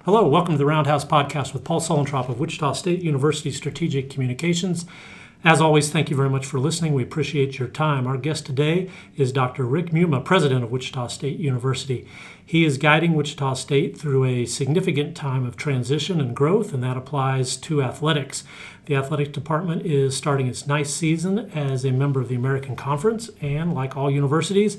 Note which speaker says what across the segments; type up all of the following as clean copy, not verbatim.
Speaker 1: Hello, welcome to the Roundhouse podcast with Paul Sulentrop of Wichita State University Strategic Communications. As always, thank you very much for listening. We appreciate your time. Our guest today is Dr. Rick Muma, president of Wichita State University. He is guiding Wichita State through a significant time of transition and growth, and that applies to athletics. The athletic department is starting its ninth season as a member of the American Conference, and like all universities,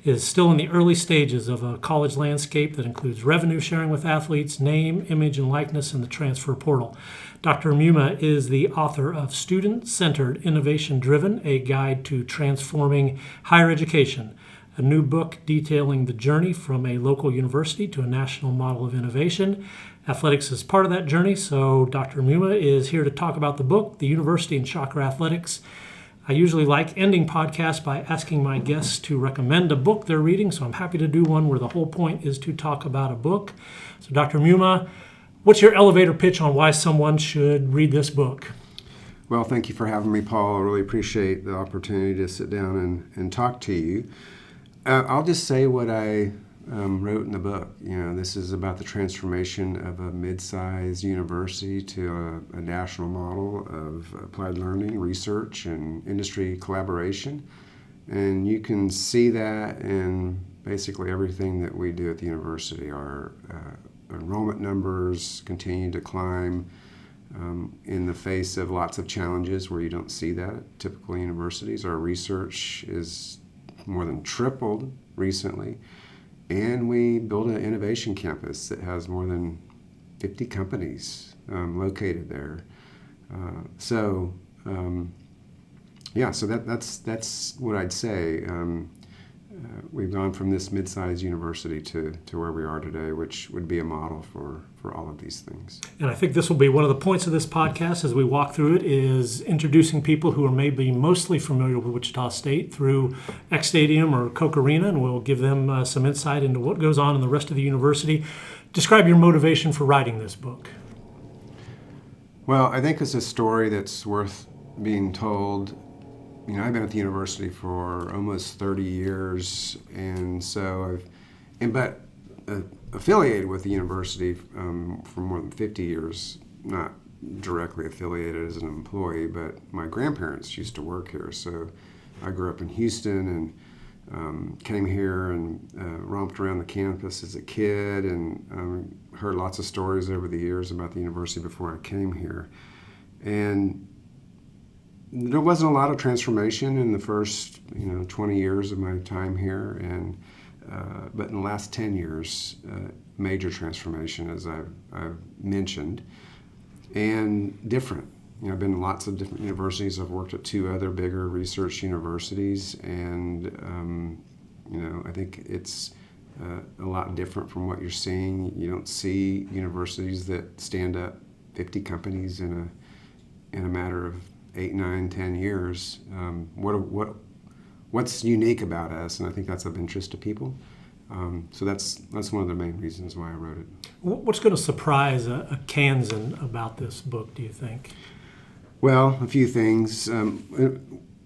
Speaker 1: is still in the early stages of a college landscape that includes revenue sharing with athletes, name, image, and likeness, and the transfer portal. Dr. Muma is the author of Student-Centered Innovation Driven, a guide to transforming higher education, a new book detailing the journey from a local university to a national model of innovation. Athletics is part of that journey, so Dr. Muma is here to talk about the book, the university, and Shocker Athletics. I usually like ending podcasts by asking my guests to recommend a book they're reading, so I'm happy to do one where the whole point is to talk about a book. So Dr. Muma, what's your elevator pitch on why someone should read this book?
Speaker 2: Well, thank you for having me, Paul. I really appreciate the opportunity to sit down and talk to you. I'll just say what I wrote in the book. This is about the transformation of a mid-sized university to a national model of applied learning, research, and industry collaboration. And you can see that in basically everything that we do at the university. Our enrollment numbers continue to climb in the face of lots of challenges where you don't see that at typical universities. Our research is more than tripled recently. And we built an innovation campus that has more than 50 companies located there. So that's what I'd say. We've gone from this mid-sized university to where we are today, which would be a model for all of these things.
Speaker 1: And I think this will be one of the points of this podcast as we walk through it, is introducing people who are maybe mostly familiar with Wichita State through X Stadium or Koch Arena, and we'll give them some insight into what goes on in the rest of the university. Describe your motivation for writing this book.
Speaker 2: Well, I think it's a story that's worth being told. I've been at the university for almost 30 years, and so but affiliated with the university for more than 50 years, not directly affiliated as an employee, but my grandparents used to work here. So I grew up in Houston and came here and romped around the campus as a kid and heard lots of stories over the years about the university before I came here. And there wasn't a lot of transformation in the first 20 years of my time here, but in the last 10 years, major transformation, as I've mentioned, and different. I've been in lots of different universities. I've worked at two other bigger research universities, and I think it's a lot different from what you're seeing. You don't see universities that stand up 50 companies in a matter of 8, 9, 10 years. What's unique about us? And I think that's of interest to people. So that's one of the main reasons why I wrote it.
Speaker 1: What's going to surprise a Kansan about this book, do you think?
Speaker 2: Well, a few things.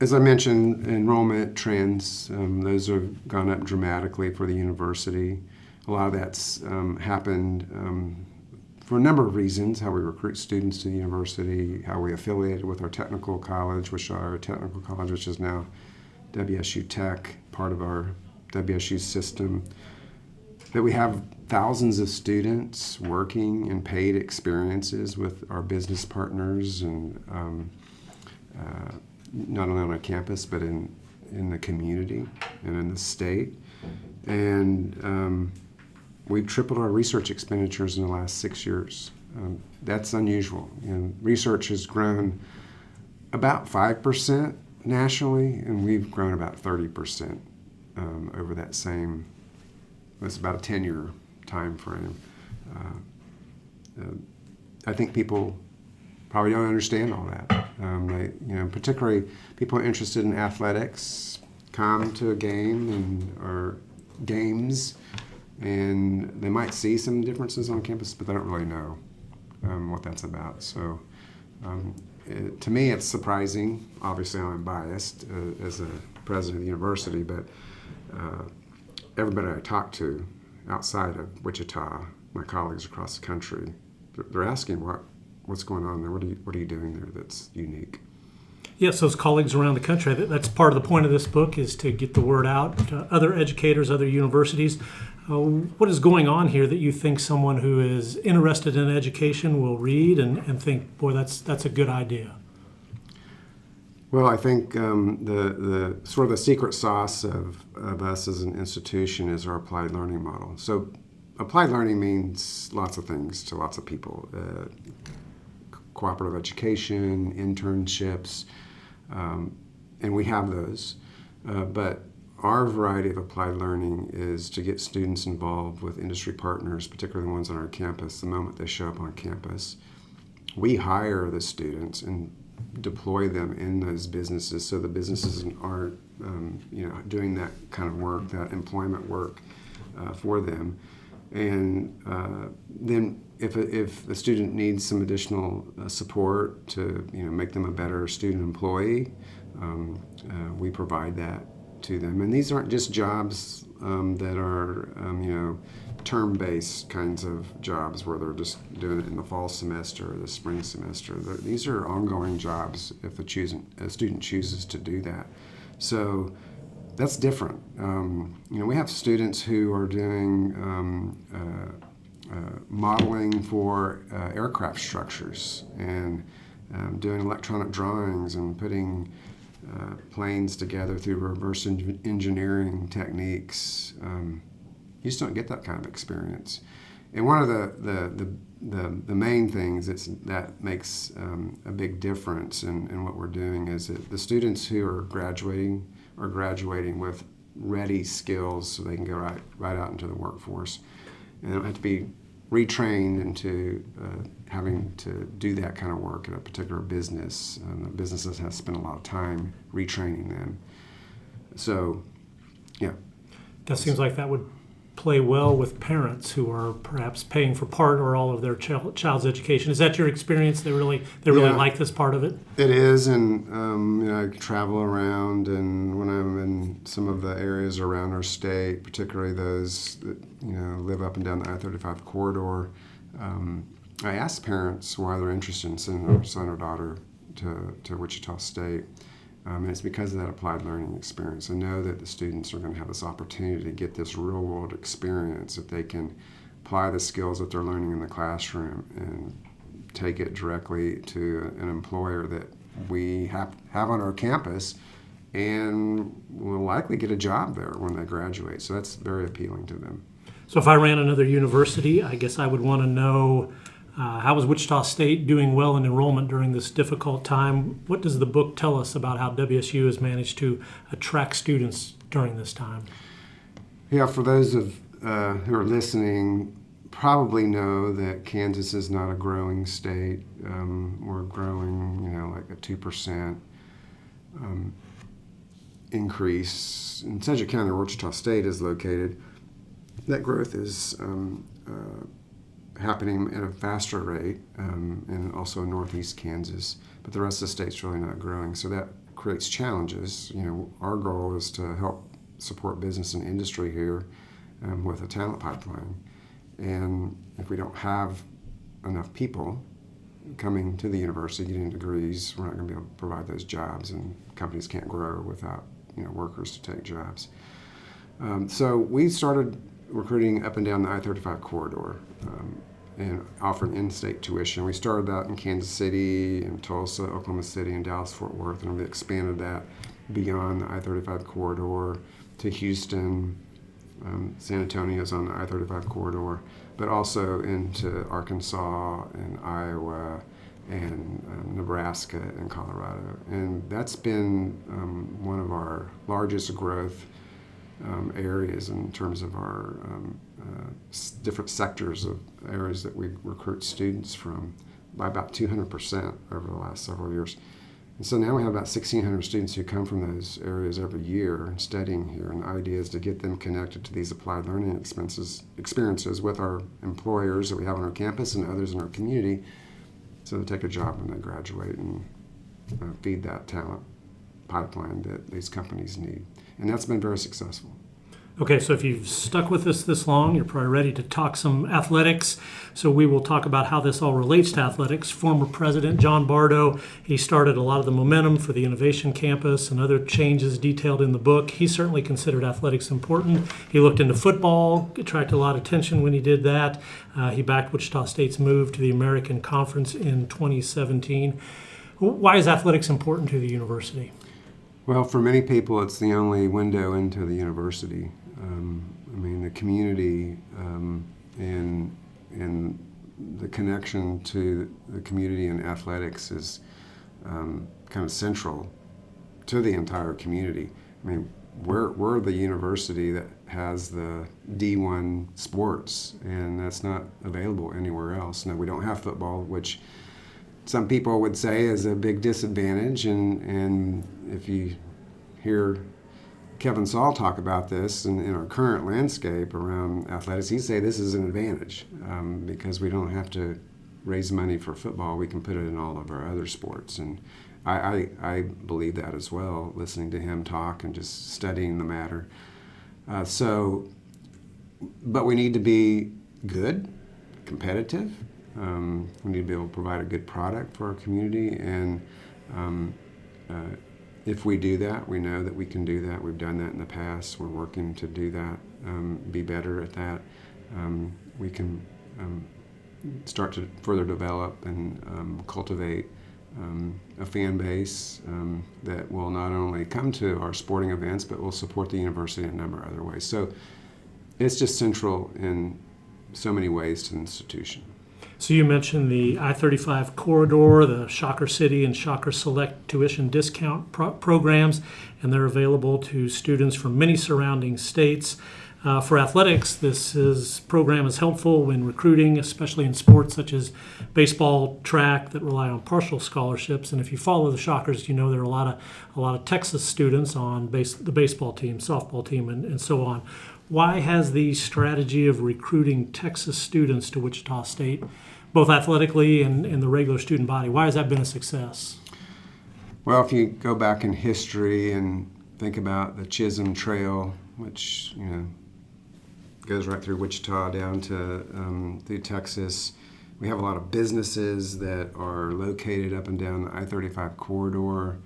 Speaker 2: As I mentioned, enrollment trends, those have gone up dramatically for the university. A lot of that's happened for a number of reasons: how we recruit students to the university, how we affiliated with our technical college, which is now WSU Tech, part of our WSU system, that we have thousands of students working in paid experiences with our business partners, and not only on our campus, but in the community and in the state. And we've tripled our research expenditures in the last 6 years. That's unusual. Research has grown about 5% nationally, and we've grown about 30% over that same. It's about a 10-year time frame. I think people probably don't understand all that. Particularly people are interested in athletics, come to a game or games, and they might see some differences on campus, but they don't really know what that's about. So to me, it's surprising. Obviously, I'm biased as a president of the university, but everybody I talk to outside of Wichita my colleagues across the country, they're asking what's going on there. What are you doing there that's unique?
Speaker 1: Yes, those colleagues around the country. That's part of the point of this book, is to get the word out to other educators, other universities. What is going on here that you think someone who is interested in education will read and think, boy, that's a good idea?
Speaker 2: Well, I think the sort of the secret sauce of us as an institution is our applied learning model. So applied learning means lots of things to lots of people. Cooperative education, internships, and we have those. But our variety of applied learning is to get students involved with industry partners, particularly the ones on our campus, the moment they show up on campus. We hire the students and deploy them in those businesses, so the businesses aren't doing that kind of work, that employment work for them. And then if the student needs some additional support to make them a better student employee, we provide that to them. And these aren't just jobs that are term-based kinds of jobs where they're just doing it in the fall semester or the spring semester. These are ongoing jobs if a student chooses to do that. So that's different. We have students who are doing modeling for aircraft structures and doing electronic drawings and putting planes together through reverse engineering techniques. You just don't get that kind of experience. And one of the main things that makes a big difference in what we're doing is that the students who are graduating with ready skills so they can go right out into the workforce. And they don't have to be retrained into having to do that kind of work at a particular business. The businesses have to spend a lot of time retraining them. So, yeah.
Speaker 1: That seems like that would play well with parents who are perhaps paying for part or all of their child's education. Is that your experience? They really like this part of it?
Speaker 2: It is, and I travel around, and when I'm in some of the areas around our state, particularly those that live up and down the I-35 corridor, I ask parents why they're interested in sending their son or daughter to Wichita State. And it's because of that applied learning experience. I know that the students are going to have this opportunity to get this real-world experience, that they can apply the skills that they're learning in the classroom and take it directly to an employer that we have on our campus and will likely get a job there when they graduate. So that's very appealing to them.
Speaker 1: So if I ran another university, I guess I would want to know, how is Wichita State doing well in enrollment during this difficult time? What does the book tell us about how WSU has managed to attract students during this time?
Speaker 2: Yeah, for those who are listening, probably know that Kansas is not a growing state. We're growing, like a 2% increase. In Sedgwick County, where Wichita State is located, that growth is happening at a faster rate, and also in northeast Kansas, but the rest of the state's really not growing. So that creates challenges. Our goal is to help support business and industry here with a talent pipeline. And if we don't have enough people coming to the university getting degrees, we're not going to be able to provide those jobs, and companies can't grow without workers to take jobs. So we started recruiting up and down the I-35 corridor and offering in-state tuition. We started out in Kansas City, and Tulsa, Oklahoma City, and Dallas-Fort Worth, and we expanded that beyond the I-35 corridor to Houston. San Antonio's on the I-35 corridor, but also into Arkansas and Iowa and Nebraska and Colorado. And that's been one of our largest growth areas in terms of our different sectors of areas that we recruit students from, by about 200% over the last several years. And so now we have about 1,600 students who come from those areas every year studying here. And the idea is to get them connected to these applied learning experiences with our employers that we have on our campus and others in our community, so they take a job when they graduate and feed that talent pipeline that these companies need. And that's been very successful.
Speaker 1: Okay, so if you've stuck with us this long, you're probably ready to talk some athletics. So we will talk about how this all relates to athletics. Former President John Bardo, he started a lot of the momentum for the Innovation Campus and other changes detailed in the book. He certainly considered athletics important. He looked into football, attracted a lot of attention when he did that. He backed Wichita State's move to the American Conference in 2017. Why is athletics important to the university?
Speaker 2: Well, for many people, it's the only window into the university. The community and the connection to the community and athletics is kind of central to the entire community. We're the university that has the D1 sports, and that's not available anywhere else. Now, we don't have football, which some people would say is a big disadvantage, and if you hear Kevin Saul talk about this in our current landscape around athletics, he'd say this is an advantage because we don't have to raise money for football. We can put it in all of our other sports, and I believe that as well, listening to him talk and just studying the matter. But we need to be good, competitive. We need to be able to provide a good product for our community, and if we do that, we know that we can do that. We've done that in the past. We're working to do that, be better at that. We can start to further develop and cultivate a fan base that will not only come to our sporting events, but will support the university in a number of other ways. So it's just central in so many ways to the institution.
Speaker 1: So you mentioned the I-35 corridor, the Shocker City and Shocker Select tuition discount programs, and they're available to students from many surrounding states. For athletics, program is helpful when recruiting, especially in sports such as baseball, track that rely on partial scholarships. And if you follow the Shockers, you know there are a lot of Texas students on the baseball team, softball team, and so on. Why has the strategy of recruiting Texas students to Wichita State, both athletically and in the regular student body, why has that been a success?
Speaker 2: Well, if you go back in history and think about the Chisholm Trail, which goes right through Wichita down to through Texas, we have a lot of businesses that are located up and down the I-35 corridor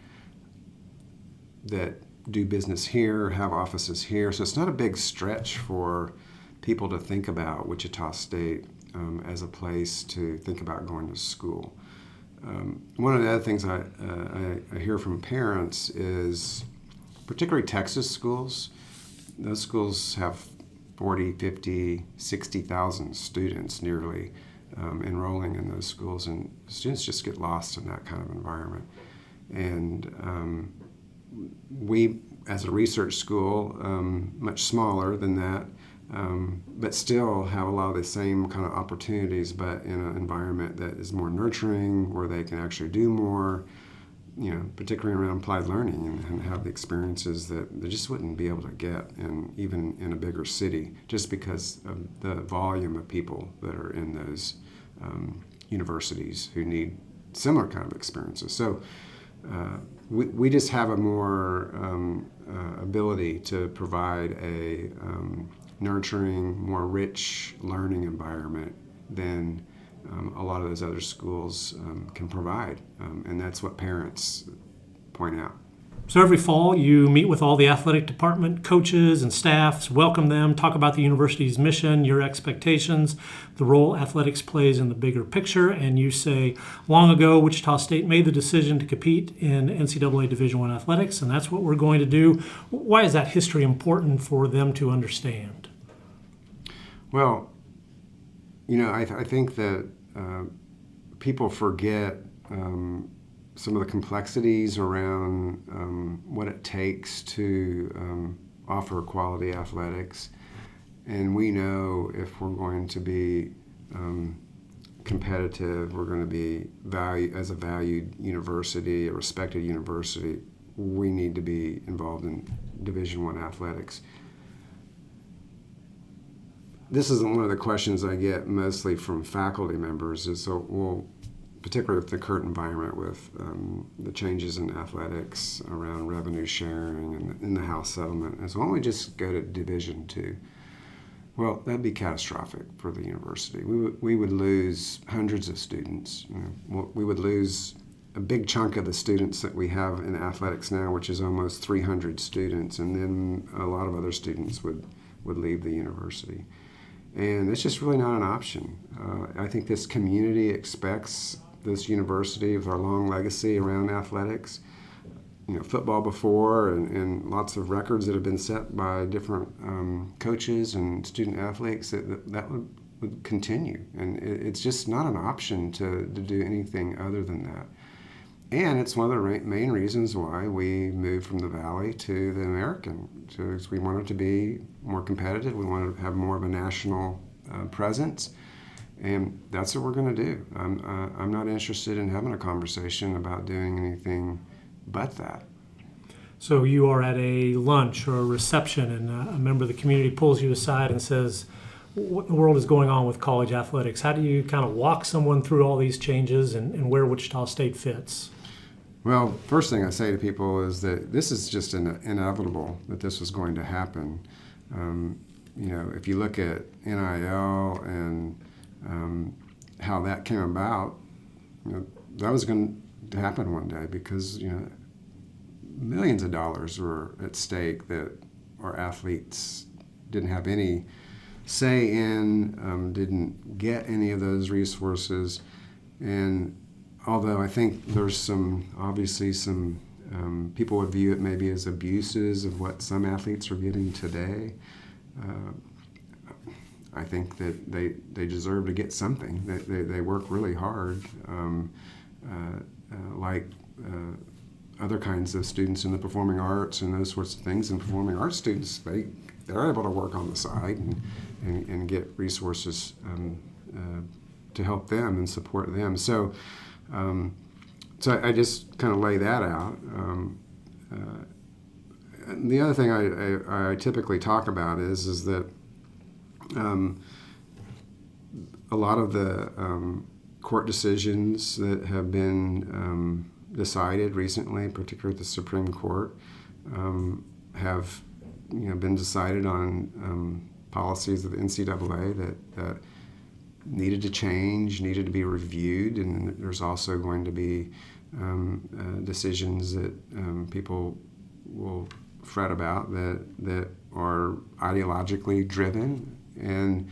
Speaker 2: that do business here, have offices here. So it's not a big stretch for people to think about Wichita State as a place to think about going to school. One of the other things I hear from parents is, particularly Texas schools, those schools have 40, 50, 60,000 students nearly enrolling in those schools, and students just get lost in that kind of environment. And we, as a research school, much smaller than that, but still have a lot of the same kind of opportunities, but in an environment that is more nurturing, where they can actually do more, particularly around applied learning, and have the experiences that they just wouldn't be able to get even in a bigger city, just because of the volume of people that are in those universities who need similar kind of experiences. So we just have a more ability to provide a nurturing, more rich learning environment than a lot of those other schools can provide, and that's what parents point out.
Speaker 1: So every fall you meet with all the athletic department coaches and staffs, welcome them, talk about the university's mission, your expectations, the role athletics plays in the bigger picture, and you say, long ago Wichita State made the decision to compete in NCAA Division I athletics, and that's what we're going to do. Why is that history important for them to understand?
Speaker 2: Well, I think that people forget some of the complexities around what it takes to offer quality athletics. And we know if we're going to be competitive, we're going to be as a valued university, a respected university, we need to be involved in Division I athletics. This is one of the questions I get mostly from faculty members is, particularly with the current environment with the changes in athletics around revenue sharing and in the House settlement, is why don't we just go to Division II? Well, that'd be catastrophic for the university. We would lose hundreds of students. We would lose a big chunk of the students that we have in athletics now, which is almost 300 students, and then a lot of other students would leave the university. And it's just really not an option. I think this community expects this university, with our long legacy around athletics, football before, and lots of records that have been set by different coaches and student athletes, that would continue. And it's just not an option to do anything other than that. And it's one of the main reasons why we moved from the Valley to the American. Because we wanted to be more competitive. We wanted to have more of a national presence. And that's what we're going to do. I'm not interested in having a conversation about doing anything but that.
Speaker 1: So you are at a lunch or a reception, and a member of the community pulls you aside and says, what in the world is going on with college athletics? How do you kind of walk someone through all these changes and where Wichita State fits?
Speaker 2: Well, first thing I say to people is that this is just inevitable that this was going to happen. If you look at NIL and how that came about, that was going to happen one day, because millions of dollars were at stake that our athletes didn't have any say in, didn't get any of those resources. And although I think there's obviously some people would view it maybe as abuses of what some athletes are getting today, I think that they deserve to get something. They work really hard, like other kinds of students in the performing arts and those sorts of things. And performing arts students, they're able to work on the side and get resources to help them and support them. So I just kind of lay that out. The other thing I typically talk about is that a lot of the court decisions that have been decided recently, particularly at the Supreme Court, have been decided on policies of the NCAA that needed to change, needed to be reviewed, and there's also going to be decisions that people will fret about that are ideologically driven, and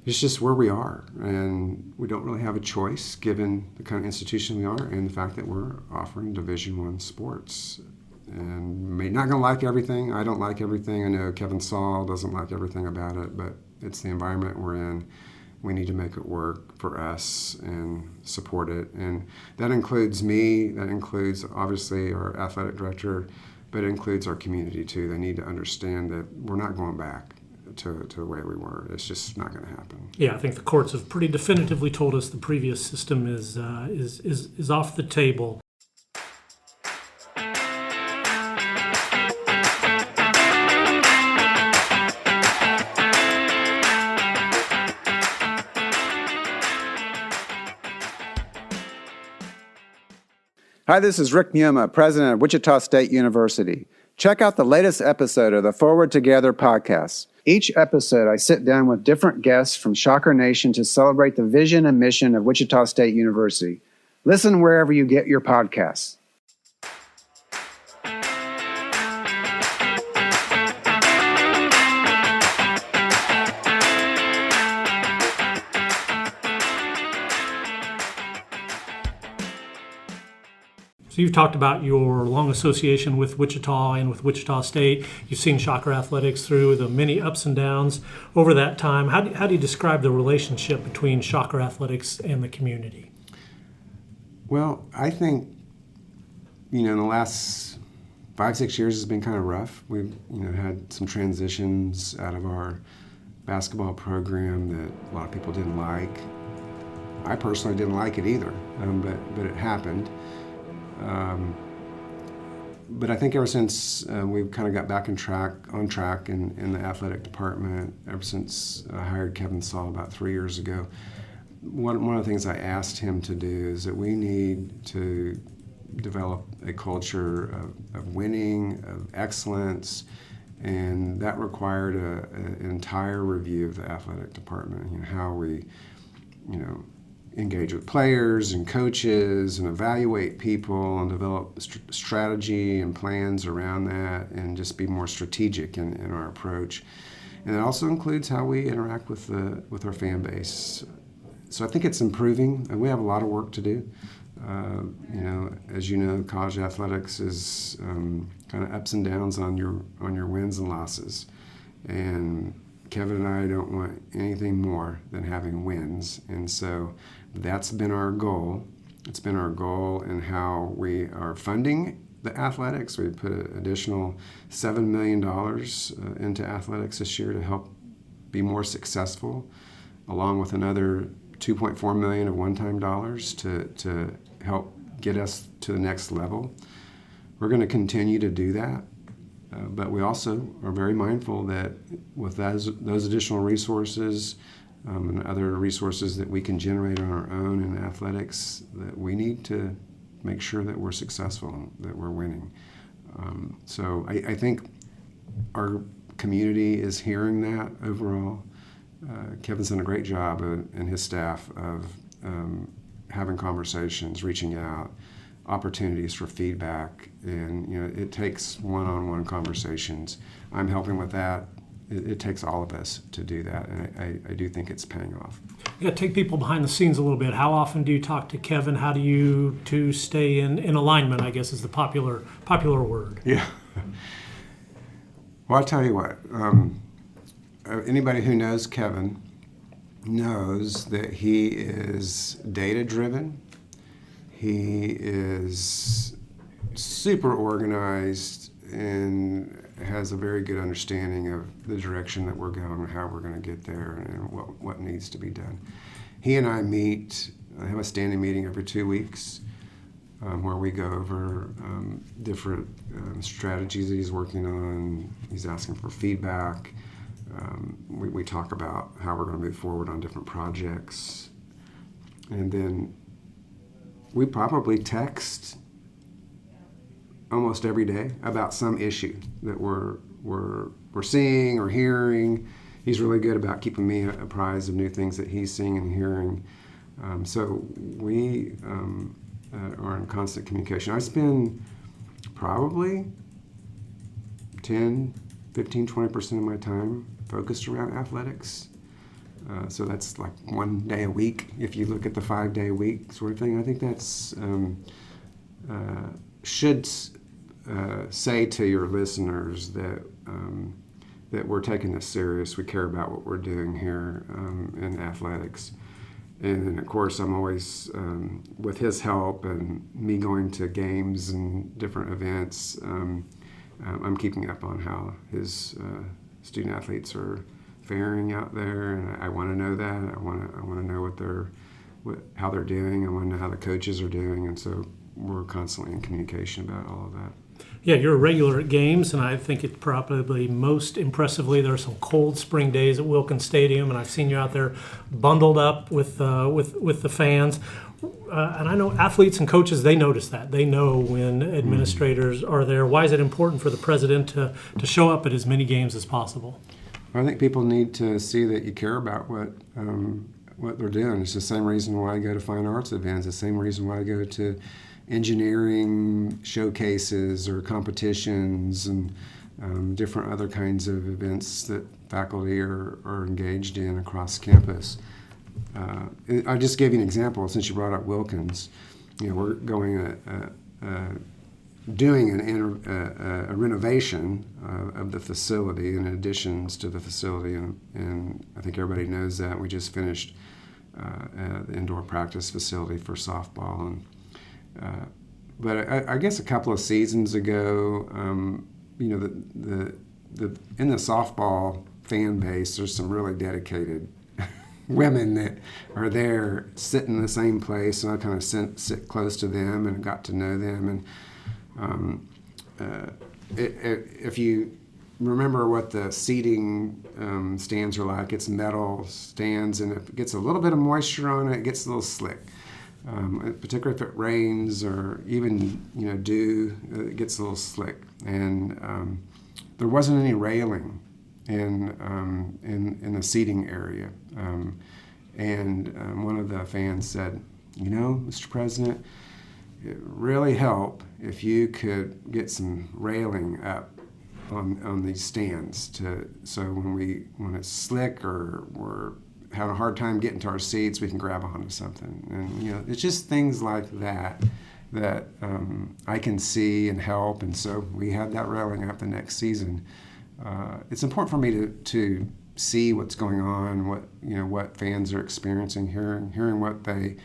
Speaker 2: it's just where we are, and we don't really have a choice given the kind of institution we are and the fact that we're offering Division I sports. And not going to like everything. I don't like everything. I know Kevin Saul doesn't like everything about it, but it's the environment we're in. We need to make it work for us and support it. And that includes me, that includes obviously our athletic director, but it includes our community too. They need to understand that we're not going back to the way we were. It's just not going to happen.
Speaker 1: Yeah, I think the courts have pretty definitively told us the previous system is off the table.
Speaker 3: Hi, this is Rick Muma, president of Wichita State University. Check out the latest episode of the Forward Together podcast. Each episode, I sit down with different guests from Shocker Nation to celebrate the vision and mission of Wichita State University. Listen wherever you get your podcasts.
Speaker 1: So you've talked about your long association with Wichita and with Wichita State. You've seen Shocker Athletics through the many ups and downs over that time. How do you describe the relationship between Shocker Athletics and the community?
Speaker 2: Well, I think, in the last 5-6 years has been kind of rough. We've, had some transitions out of our basketball program that a lot of people didn't like. I personally didn't like it either, but it happened. But I think ever since we've kind of got back on track in the athletic department, ever since I hired Kevin Saul about 3 years ago, one of the things I asked him to do is that we need to develop a culture of winning, of excellence, and that required an entire review of the athletic department. How we, engage with players and coaches and evaluate people and develop strategy and plans around that, and just be more strategic in our approach. And it also includes how we interact with our fan base. So I think it's improving, and we have a lot of work to do. As you know, college athletics is kind of ups and downs on your wins and losses. And Kevin and I don't want anything more than having wins. And so that's been our goal. It's been our goal in how we are funding the athletics. We put an additional $7 million into athletics this year to help be more successful, along with another $2.4 million of one-time dollars to help get us to the next level. We're going to continue to do that, but we also are very mindful that with those additional resources and other resources that we can generate on our own in athletics, that we need to make sure that we're successful, that we're winning. So I think our community is hearing that overall. Kevin's done a great job, and his staff, of having conversations, reaching out, opportunities for feedback, and it takes one-on-one conversations. I'm helping with that. It takes all of us to do that, and I do think it's paying off.
Speaker 1: Yeah, take people behind the scenes a little bit. How often do you talk to Kevin? How do you two stay in alignment, I guess is the popular word?
Speaker 2: Yeah. Well, I'll tell you what. Anybody who knows Kevin knows that he is data-driven. He is super organized and has a very good understanding of the direction that we're going, how we're going to get there, and what needs to be done. He and I have a standing meeting every 2 weeks where we go over different strategies that he's working on. He's asking for feedback. We talk about how we're going to move forward on different projects. And then we probably text almost every day about some issue that we're seeing or hearing. He's really good about keeping me apprised of new things that he's seeing and hearing. So we are in constant communication. I spend probably 10, 15, 20% of my time focused around athletics. So that's like 1 day a week. If you look at the 5-day week sort of thing, I think that's should say to your listeners that that we're taking this serious. We care about what we're doing here in athletics. And then, of course, I'm always, with his help and me going to games and different events, I'm keeping up on how his student athletes are faring out there, and I want to know that. I want to know how they're doing. I want to know how the coaches are doing, and so we're constantly in communication about all of that.
Speaker 1: Yeah, you're a regular at games, and I think it probably most impressively, there are some cold spring days at Wilkins Stadium, and I've seen you out there bundled up with the fans. And I know athletes and coaches, they notice that. They know when administrators are there. Why is it important for the president to show up at as many games as possible?
Speaker 2: I think people need to see that you care about what they're doing. It's the same reason why I go to fine arts events, the same reason why I go to engineering showcases or competitions and different other kinds of events that faculty are engaged in across campus. I'll just give you an example since you brought up Wilkins. We're going doing a renovation of the facility and additions to the facility, and I think everybody knows that. We just finished the indoor practice facility for softball, and but I guess a couple of seasons ago, the in the softball fan base, there's some really dedicated women that are there, sit in the same place, and I kind of sit close to them and got to know them. And if you remember what the seating stands are like. It's metal stands, and if it gets a little bit of moisture on it, it gets a little slick. Particularly if it rains or even dew, it gets a little slick. And there wasn't any railing in the seating area. And one of the fans said, Mr. President, it really help if you could get some railing up on these stands so when it's slick or we're having a hard time getting to our seats, we can grab onto something. And it's just things like that I can see and help. And so we had that railing up the next season. It's important for me to see what's going on, what fans are experiencing, hearing what they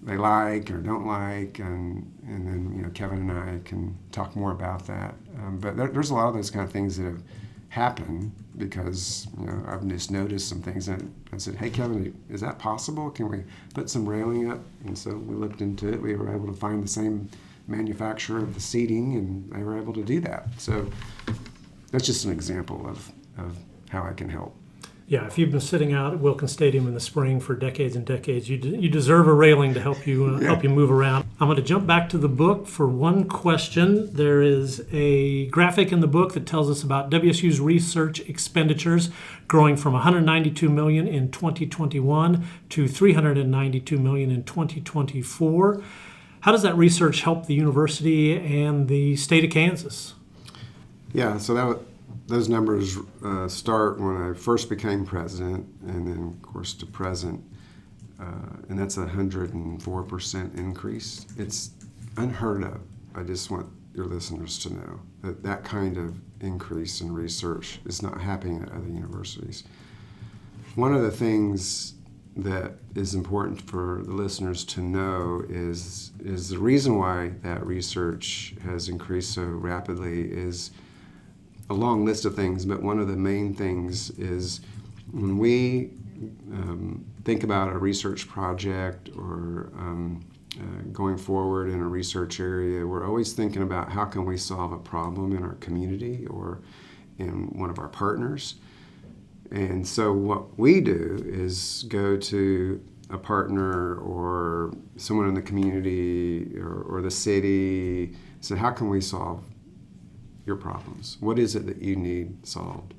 Speaker 2: like or don't like, and then Kevin and I can talk more about that. But there's a lot of those kind of things that have happened because I've just noticed some things, and I said, "Hey, Kevin, is that possible? Can we put some railing up?" And so we looked into it. We were able to find the same manufacturer of the seating, and they were able to do that. So that's just an example of how I can help.
Speaker 1: Yeah, if you've been sitting out at Wilkins Stadium in the spring for decades and decades, you deserve a railing to help you help you move around. I'm going to jump back to the book for one question. There is a graphic in the book that tells us about WSU's research expenditures growing from $192 million in 2021 to $392 million in 2024. How does that research help the university and the state of Kansas?
Speaker 2: Yeah, so those numbers start when I first became president, and then, of course, to present, and that's a 104% increase. It's unheard of. I just want your listeners to know that kind of increase in research is not happening at other universities. One of the things that is important for the listeners to know is the reason why that research has increased so rapidly is a long list of things, but one of the main things is when we think about a research project or going forward in a research area, we're always thinking about how can we solve a problem in our community or in one of our partners. And so what we do is go to a partner or someone in the community or the city, say, how can we solve your problems? What is it that you need solved?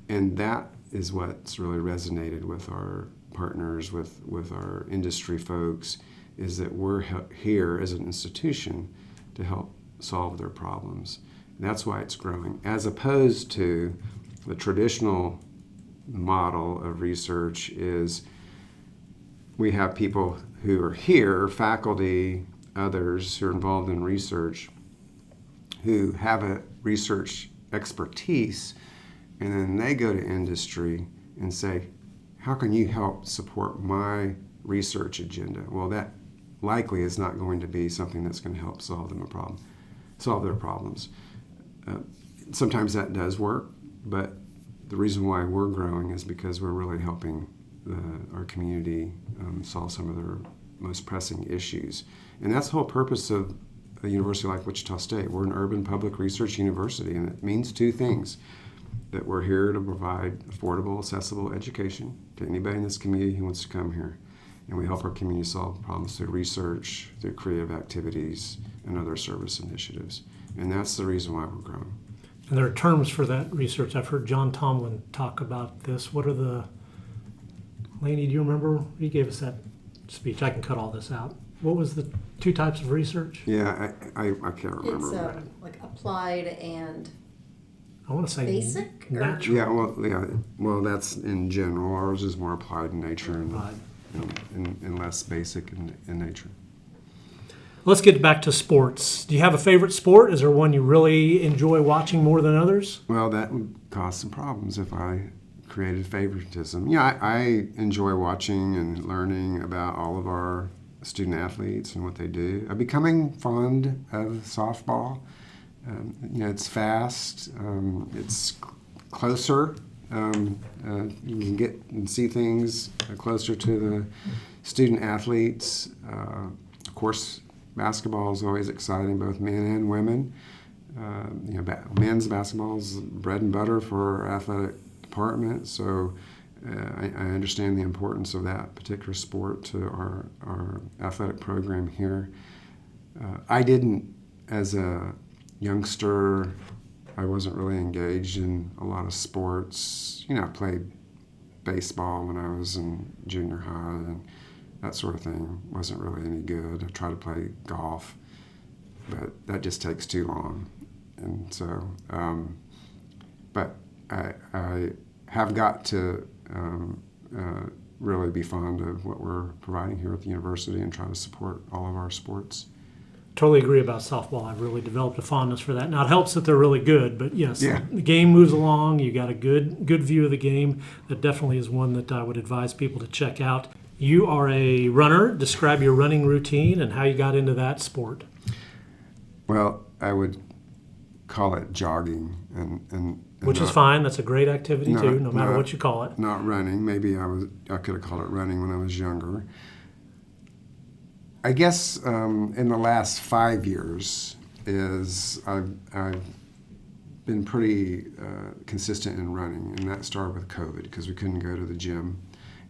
Speaker 2: And that is what's really resonated with our partners, with our industry folks, is that we're here as an institution to help solve their problems. And that's why it's growing, as opposed to the traditional model of research is we have people who are here, faculty, others who are involved in research, who have a research expertise, and then they go to industry and say, how can you help support my research agenda? Well, that likely is not going to be something that's going to help solve their problems. Sometimes that does work, but the reason why we're growing is because we're really helping our community solve some of their most pressing issues. And that's the whole purpose of a university like Wichita State. We're an urban public research university, and it means two things: that we're here to provide affordable, accessible education to anybody in this community who wants to come here, and we help our community solve problems through research, through creative activities, and other service initiatives. And that's the reason why we're growing.
Speaker 1: And there are terms for that research. I've heard John Tomlin talk about this. What are the... Laney, do you remember? He gave us that speech. I can cut all this out. What was the two types of research?
Speaker 2: Yeah, I can't remember.
Speaker 4: It's like applied and
Speaker 1: I want to say
Speaker 4: basic?
Speaker 1: natural.
Speaker 2: Yeah, well, that's in general. Ours is more applied in nature and less basic in nature.
Speaker 1: Let's get back to sports. Do you have a favorite sport? Is there one you really enjoy watching more than others?
Speaker 2: Well, that would cause some problems if I created favoritism. Yeah, I enjoy watching and learning about all of our student athletes and what they do. I'm becoming fond of softball. It's fast. It's closer. You can get and see things closer to the student athletes. Of course, basketball is always exciting, both men and women. Men's basketball is bread and butter for our athletic department, so I understand the importance of that particular sport to our athletic program here. I didn't, as a youngster, I wasn't really engaged in a lot of sports. I played baseball when I was in junior high and that sort of thing. Wasn't really any good. I tried to play golf, but that just takes too long. And so, but I have got to really be fond of what we're providing here at the university and try to support all of our sports.
Speaker 1: Totally agree about softball. I've really developed a fondness for that. Now, it helps that they're really good, but yes,
Speaker 2: Yeah.
Speaker 1: the game moves along. You got a good view of the game. That definitely is one that I would advise people to check out. You are a runner. Describe your running routine and how you got into that sport.
Speaker 2: Well, I would call it jogging, and
Speaker 1: Which is
Speaker 2: not-
Speaker 1: fine. That's a great activity too, no matter
Speaker 2: not-
Speaker 1: what you call it.
Speaker 2: Not running. Maybe I could have called it running when I was younger. I guess in the last 5 years I've been pretty consistent in running, and that started with COVID because we couldn't go to the gym,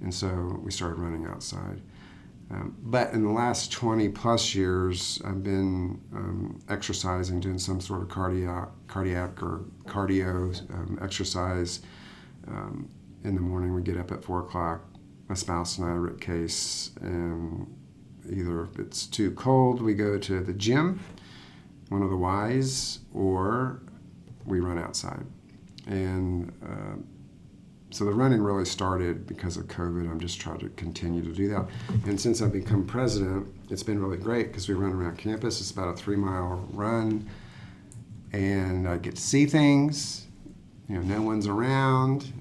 Speaker 2: and so we started running outside. But in the last 20 plus years, I've been exercising, doing some sort of cardiac or cardio exercise. In the morning, we get up at 4 o'clock. My spouse and I, Rick Case, and either if it's too cold, we go to the gym, one of the Ys, or we run outside. And so the running really started because of COVID. I'm just trying to continue to do that. And since I've become president, it's been really great because we run around campus. It's about a 3-mile run, and I get to see things. No one's around.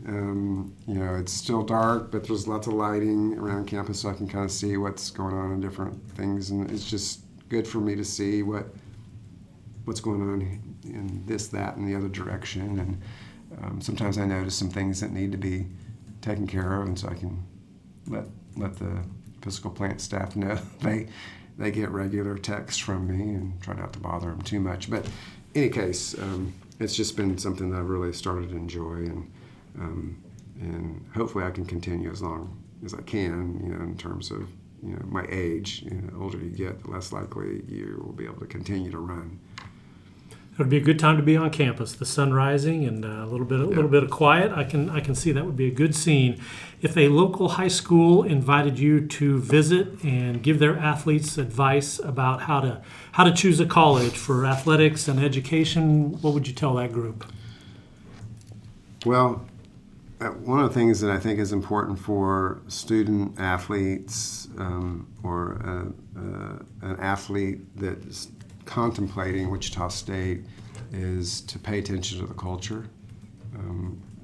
Speaker 2: It's still dark, but there's lots of lighting around campus, so I can kind of see what's going on in different things. And it's just good for me to see what's going on in this, that, and the other direction. And sometimes I notice some things that need to be taken care of, and so I can let the physical plant staff know they get regular texts from me and try not to bother them too much. But in any case, it's just been something that I've really started to enjoy, and hopefully I can continue as long as I can. In terms of my age, the older you get, the less likely you will be able to continue to run.
Speaker 1: It would be a good time to be on campus. The sun rising and a little bit of quiet. I can see that would be a good scene. If a local high school invited you to visit and give their athletes advice about how to choose a college for athletics and education, what would you tell that group?
Speaker 2: Well, one of the things that I think is important for student athletes or an athlete that's contemplating Wichita State is to pay attention to the culture.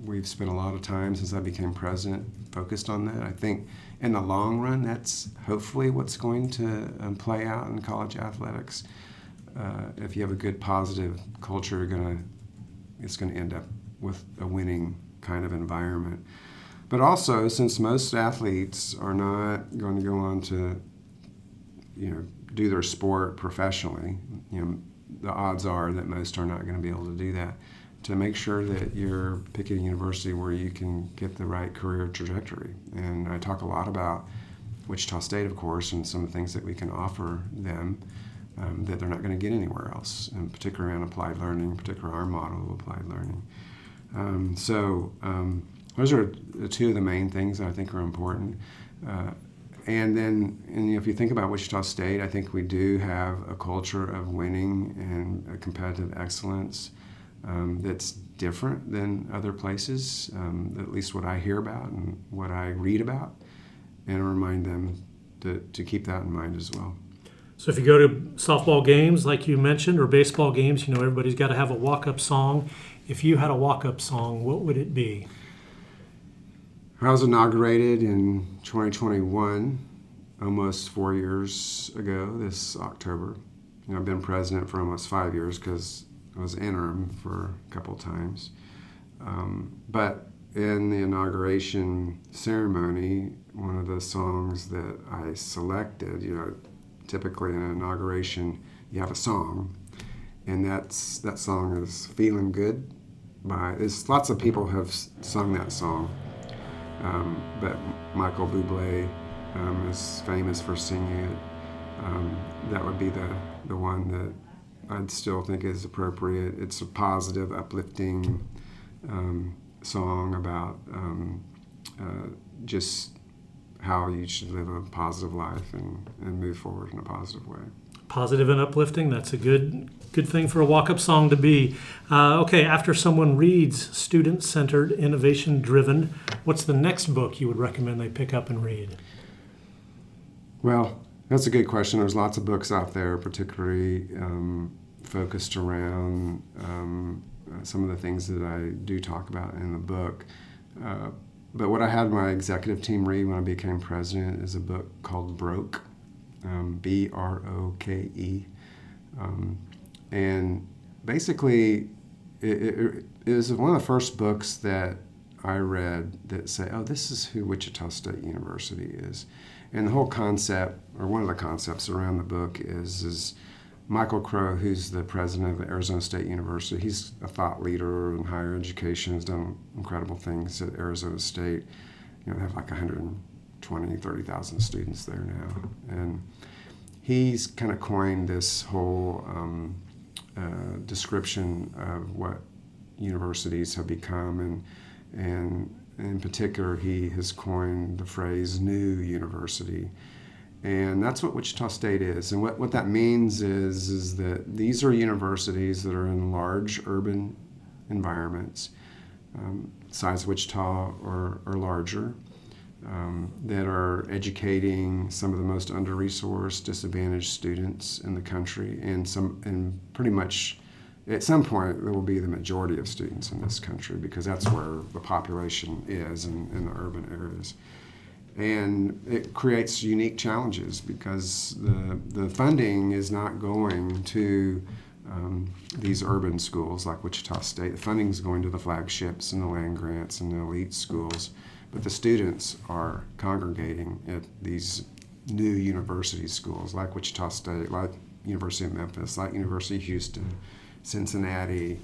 Speaker 2: We've spent a lot of time since I became president focused on that. I think in the long run, that's hopefully what's going to play out in college athletics. If you have a good, positive culture, it's going to end up with a winning kind of environment. But also, since most athletes are not going to go on to, do their sport professionally, the odds are that most are not going to be able to do that. To make sure that you're picking a university where you can get the right career trajectory. And I talk a lot about Wichita State, of course, and some of the things that we can offer them that they're not going to get anywhere else, and particularly around applied learning, particularly our model of applied learning. Those are two of the main things that I think are important. And then, if you think about Wichita State, I think we do have a culture of winning and a competitive excellence that's different than other places, at least what I hear about and what I read about, and I remind them to keep that in mind as well.
Speaker 1: So if you go to softball games, like you mentioned, or baseball games, everybody's got to have a walk-up song. If you had a walk-up song, what would it be?
Speaker 2: I was inaugurated in 2021, almost 4 years ago this October. I've been president for almost 5 years because I was interim for a couple of times. But in the inauguration ceremony, one of the songs that I selected, typically in an inauguration, you have a song. and that song is "Feeling Good." There's lots of people have sung that song, but Michael Bublé is famous for singing it. That would be the one that I'd still think is appropriate. It's a positive, uplifting song about just how you should live a positive life and move forward in a positive way.
Speaker 1: Positive and uplifting, that's a good thing for a walk-up song to be. Okay, after someone reads Student-Centered, Innovation-Driven, what's the next book you would recommend they pick up and read?
Speaker 2: Well, that's a good question. There's lots of books out there, particularly focused around some of the things that I do talk about in the book. But what I had my executive team read when I became president is a book called Broke, B-R-O-K-E. And basically, it was one of the first books that I read that say, oh, this is who Wichita State University is. And the whole concept, or one of the concepts around the book is Michael Crow, who's the president of Arizona State University. He's a thought leader in higher education, has done incredible things at Arizona State. They have like 120, 30,000 students there now. And he's kind of coined this whole description of what universities have become, and in particular, he has coined the phrase "new university," and that's what Wichita State is. And what that means is that these are universities that are in large urban environments, size Wichita or larger, that are educating some of the most under-resourced, disadvantaged students in the country, and pretty much at some point there will be the majority of students in this country, because that's where the population is in the urban areas. And it creates unique challenges because the funding is not going to these urban schools like Wichita State. The funding is going to the flagships and the land grants and the elite schools, but the students are congregating at these new university schools like Wichita State, like University of Memphis, like University of Houston, Cincinnati,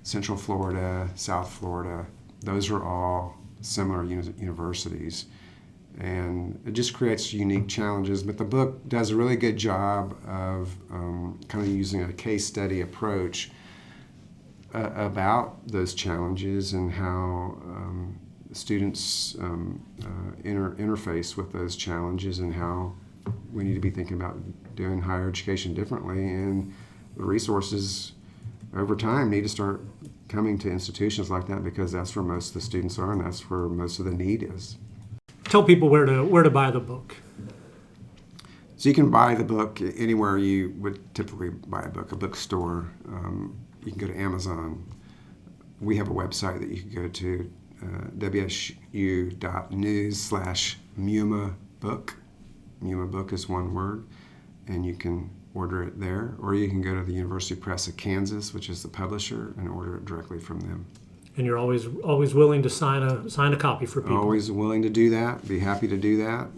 Speaker 2: Central Florida, South Florida. Those are all similar universities. And it just creates unique challenges. But the book does a really good job of kind of using a case study approach about those challenges and how students interface with those challenges, and how we need to be thinking about doing higher education differently. And the resources over time need to start coming to institutions like that, because that's where most of the students are and that's where most of the need is.
Speaker 1: Tell people where to buy the book.
Speaker 2: So you can buy the book anywhere you would typically buy a book, a bookstore. You can go to Amazon. We have a website that you can go to, wsu.news/Muma book. Muma book is one word, and you can order it there, or you can go to the University Press of Kansas, which is the publisher, and order it directly from them. And
Speaker 1: you're always willing to sign a copy for people.
Speaker 2: Always willing to do that. Be happy to do that,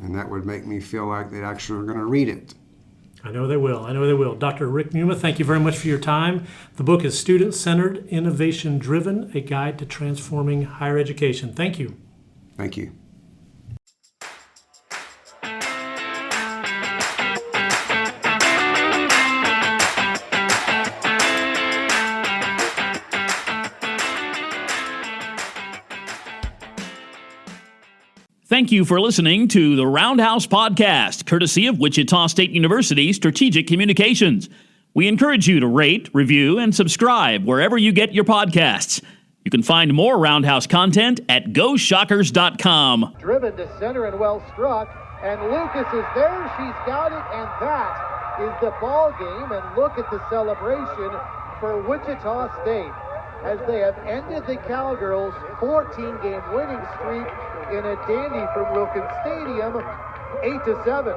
Speaker 2: and that would make me feel like they actually are going to read it.
Speaker 1: I know they will. Dr. Rick Muma, thank you very much for your time. The book is Student-Centered, Innovation-Driven, A Guide to Transforming Higher Education. Thank you.
Speaker 2: Thank you.
Speaker 5: Thank you for listening to the Roundhouse podcast, courtesy of Wichita State University Strategic Communications. We encourage you to rate, review, and subscribe wherever you get your podcasts. You can find more Roundhouse content at GoShockers.com.
Speaker 6: Driven to center and well struck, and Lucas is there. She's got it, and that is the ball game. And look at the celebration for Wichita State as they have ended the Cowgirls' 14-game winning streak in a dandy from Wilkins Stadium, 8-7.